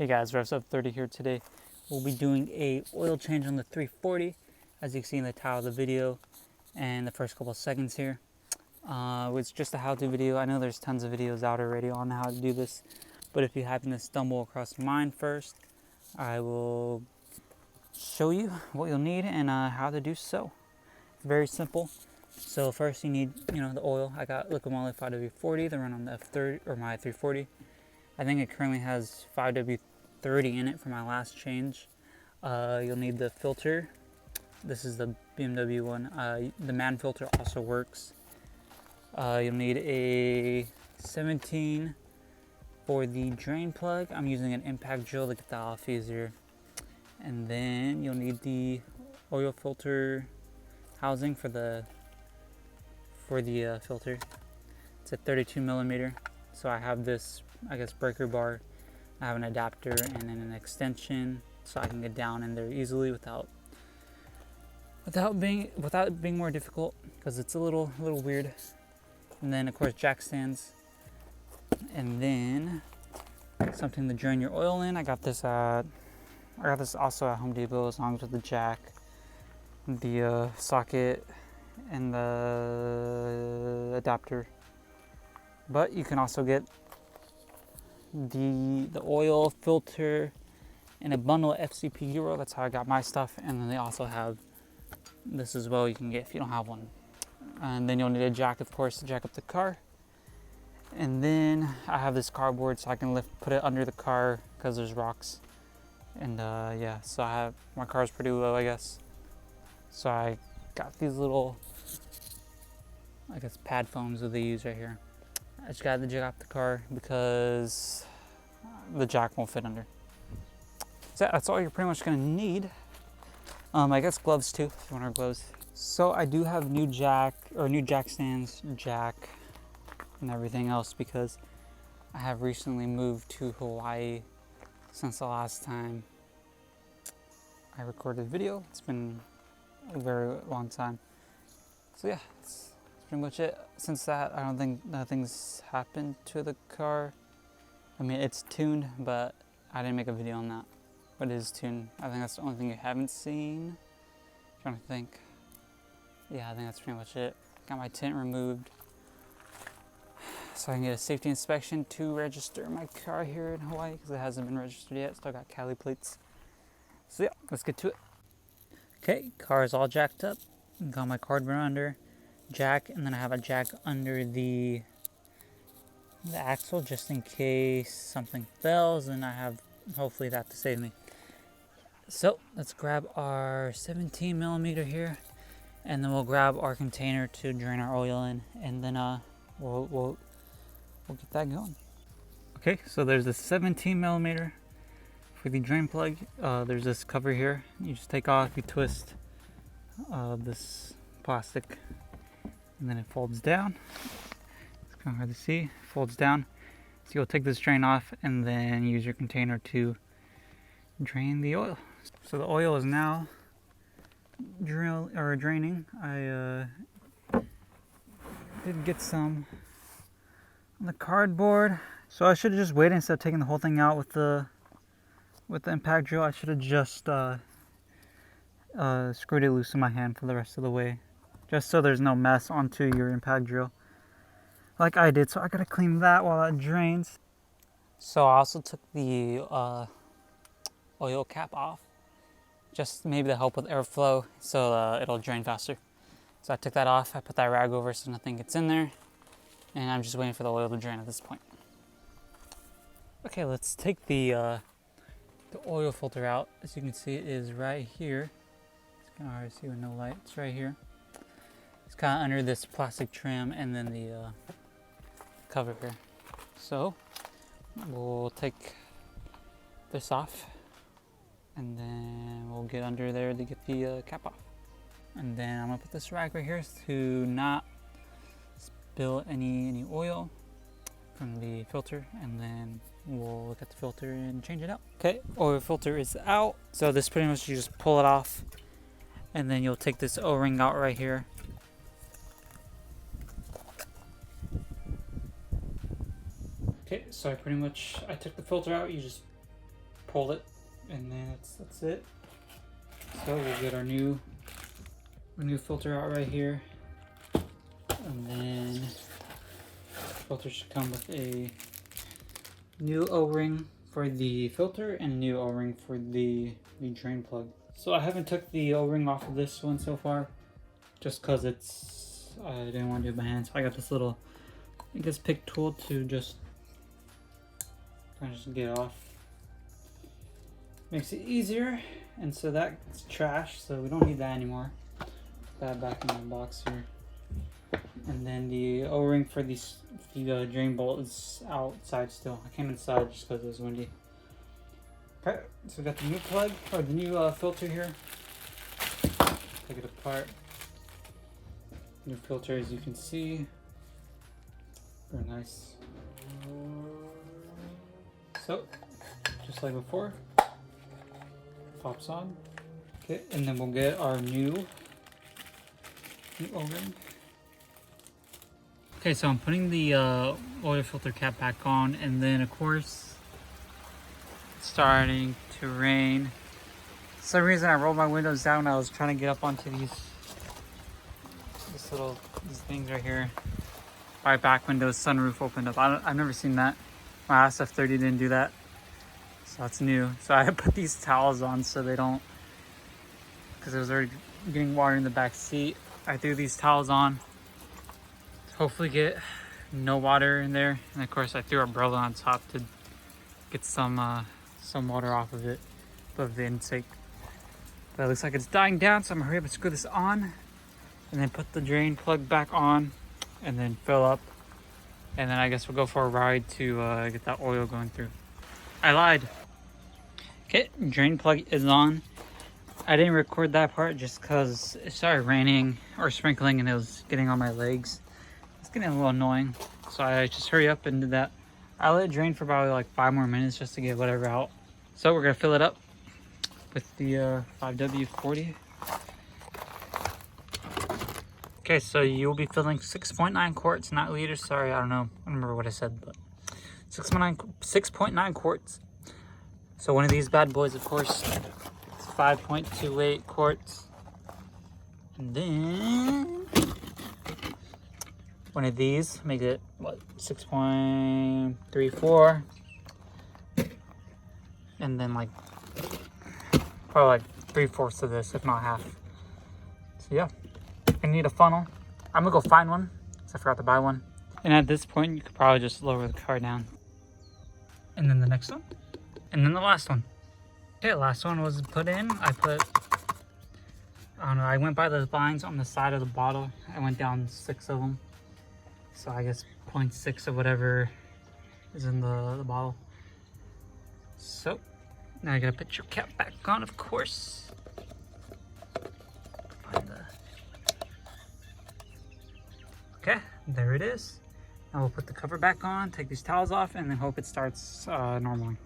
Hey guys, F30 here today. We'll be doing a oil change on the 340, as you can see in the title of the video and the first couple of seconds here. It's just a how-to video. I know there's tons of videos out already on how to do this, but if you happen to stumble across mine first, I will show you what you'll need and how to do so. It's very simple. So first you need, the oil. I got liquid moly 5W40, the run on the F30 or my 340. I think it currently has 5W30 in it for my last change. You'll need the filter. This is the BMW one. The man filter also works. You'll need a 17 for the drain plug. I'm using an impact drill to get that off easier. And then you'll need the oil filter housing for the filter. It's a 32 millimeter. So I have this, breaker bar. I have an adapter and then an extension, so I can get down in there easily without it being more difficult, because it's a little weird. And then of course jack stands, and then something to drain your oil in. I got this also at Home Depot, as long as with the jack, the socket, and the adapter. But you can also get the oil filter in a bundle of FCP Euro. That's how I got my stuff. And then they also have this as well, you can get if you don't have one. And then you'll need a jack, of course, to jack up the car. And then I have this cardboard so I can put it under the car because there's rocks. And yeah, so my car's pretty low, I guess. So I got these little, pad foams that they use right here. I just got to jack up the car because the jack won't fit under. So that's all you're pretty much going to need. I guess gloves too, if you want our gloves. So I do have new jack stands, jack, and everything else, because I have recently moved to Hawaii since the last time I recorded a video. It's been a very long time. So yeah, that's pretty much it. Since that, I don't think nothing's happened to the car. I mean, it's tuned, but I didn't make a video on that. But it is tuned. I think that's the only thing you haven't seen. I'm trying to think. Yeah, I think that's pretty much it. Got my tint removed so I can get a safety inspection to register my car here in Hawaii, because it hasn't been registered yet. Still got Cali plates. So yeah, let's get to it. Okay, car is all jacked up. Got my cardboard under, jack, and then I have a jack under the axle just in case something fails, and I have hopefully that to save me. So let's grab our 17 millimeter here, and then we'll grab our container to drain our oil in, and then we'll get that going. Okay, so there's a 17 millimeter for the drain plug. There's this cover here. You just take off, you twist this plastic, and then it folds down. It's kind of hard to see. It folds down. So you'll take this drain off and then use your container to drain the oil. So the oil is now draining. I did get some on the cardboard, so I should have just waited instead of taking the whole thing out with the impact drill. I should have just screwed it loose in my hand for the rest of the way, just so there's no mess onto your impact drill like I did. So I gotta clean that while that drains. So I also took the oil cap off, just maybe to help with airflow, so it'll drain faster. So I took that off. I put that rag over so nothing gets in there, and I'm just waiting for the oil to drain at this point. Okay, let's take the oil filter out. As you can see, it is right here. It's kind of hard to see with no light. It's right here. It's kind of under this plastic trim and then the cover here. So we'll take this off, and then we'll get under there to get the cap off. And then I'm gonna put this rag right here to not spill any oil from the filter, and then we'll look at the filter and change it out. Okay, oil filter is out. So this pretty much, you just pull it off, and then you'll take this O-ring out right here. Okay, so I took the filter out. You just pull it, and then that's it. So we'll get our new filter out right here, and then the filter should come with a new O-ring for the filter and a new O-ring for the drain plug. So I haven't took the O-ring off of this one so far, just cause I didn't want to do it by hand. So I got this little, I guess, pick tool to just kind of just get it off. Makes it easier, and so that's trash, so we don't need that anymore. Put that back in the box here. And then the O-ring for the drain bolt is outside still. I came inside just because it was windy. Okay, so we got the new plug, or the new filter here. Take it apart. New filter, as you can see. Very nice. So, just like before, pops on. Okay, and then we'll get our new O-ring. Okay, so I'm putting the oil filter cap back on, and then of course it's starting to rain. For some reason I rolled my windows down. I was trying to get up onto these things right here. My back window's sunroof opened up. I've never seen that. My last F30 didn't do that, so that's new. So I put these towels on so they don't, because it was already getting water in the back seat. I threw these towels on. Hopefully get no water in there, and of course I threw our umbrella on top to get some water off of it, above the intake. But it looks like it's dying down, so I'm gonna hurry up and screw this on, and then put the drain plug back on, and then fill up, and then I guess we'll go for a ride to get that oil going through. I lied. Okay, drain plug is on. I didn't record that part just because it started raining or sprinkling and it was getting on my legs. It's getting a little annoying, so I just hurry up and did that. I let it drain for probably like 5 more minutes just to get whatever out. So we're gonna fill it up with the 5W40. Okay, so you'll be filling 6.9 quarts, not liters. Sorry, I don't remember what I said, but 6.9 quarts. So one of these bad boys, of course, it's 5.28 quarts. And then one of these, make it, what, 6.34. And then like, probably like 3/4 of this, if not half. So yeah, I need a funnel. I'm gonna go find one, because I forgot to buy one. And at this point, you could probably just lower the car down. And then the next one. And then the last one. Okay, last one was put in. I don't know, I went by the lines on the side of the bottle. I went down 6 of them. So I guess 0.6 of whatever is in the bottle. So now you gotta put your cap back on, of course. Okay, there it is. Now we'll put the cover back on, take these towels off, and then hope it starts normally.